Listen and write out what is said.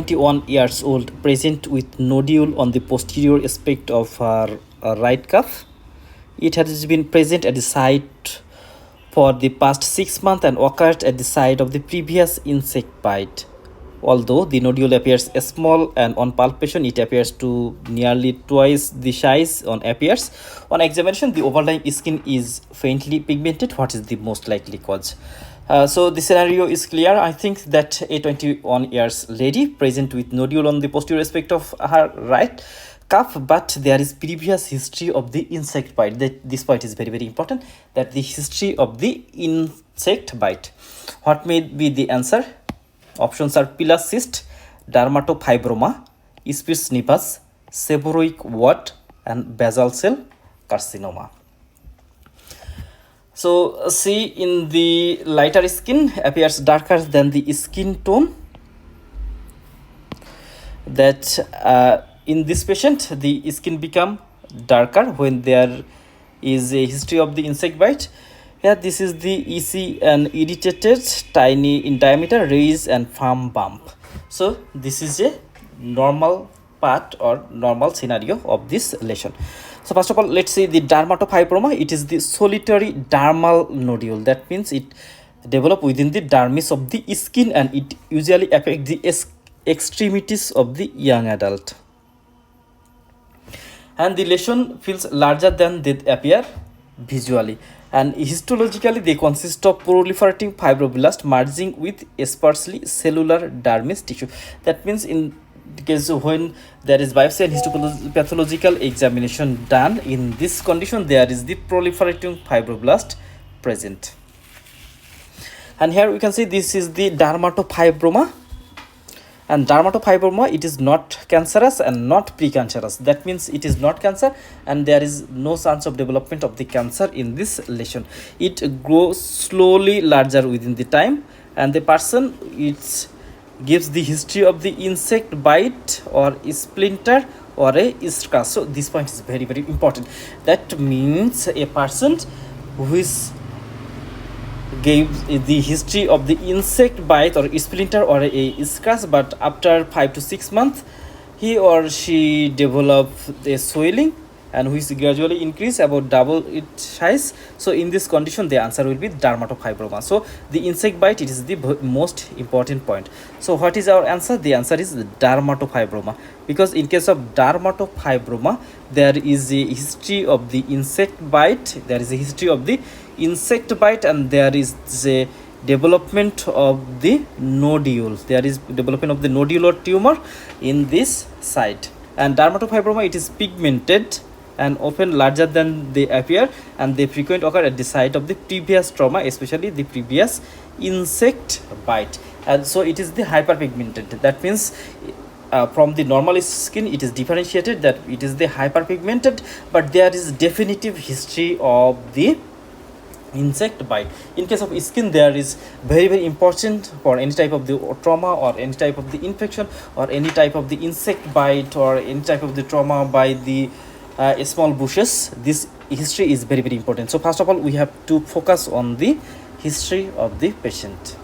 21 years old, present with nodule on the posterior aspect of her right calf. It has been present at the site for the past 6 months and occurred at the site of the previous insect bite. Although the nodule appears small and on palpation it appears to nearly twice the size on appears. On examination, the overlying skin is faintly pigmented. What is the most likely cause? So the scenario is clear. I think that a 21 years lady present with nodule on the posterior aspect of her right calf, but there is previous history of the insect bite. This point is very important, that the history of the insect bite. What may be the answer? Options are pillar cyst, dermatofibroma, Spitz nevus, seborrheic wart, and basal cell carcinoma. So see, in the lighter skin appears darker than the skin tone. That in this patient the skin become darker when there is a history of the insect bite. Here this is the EC and irritated, tiny in diameter, raised and firm bump. So this is a normal part or normal scenario of this lesion. So first of all, let's see the dermatofibroma. It is the solitary dermal nodule. That means it develop within the dermis of the skin and it usually affect the extremities of the young adult. And the lesion feels larger than they appear visually. And histologically, they consist of proliferating fibroblast merging with sparsely cellular dermis tissue. That means in the case of when there is biopsy and histopathological examination done, in this condition there is the proliferating fibroblast present. And here we can see this is the dermatofibroma. And dermatofibroma, it is not cancerous and not precancerous. That means it is not cancer and there is no chance of development of the cancer in this lesion. It grows slowly larger within the time, and the person it gives the history of the insect bite or splinter or a scratch. So this point is very important. That means a person who is gave the history of the insect bite or splinter or a scratch, but after 5 to 6 months he or she developed a swelling and which gradually increase about double its size. So in this condition the answer will be dermatofibroma. So the insect bite, it is the most important point. So what is our answer? The answer is dermatofibroma, because in case of dermatofibroma there is a history of the insect bite, there is a history of the insect bite, and there is a development of the nodule. There is development of the nodular tumor in this site. And dermatofibroma, it is pigmented and often larger than they appear, and they frequently occur at the site of the previous trauma, especially the previous insect bite. And so it is the hyperpigmented. That means from the normal skin it is differentiated that it is the hyperpigmented, but there is definitive history of the insect bite. In case of skin, there is very important for any type of the trauma or any type of the infection or any type of the insect bite or any type of the trauma by the small bushes. This history is very important. So first of all, we have to focus on the history of the patient.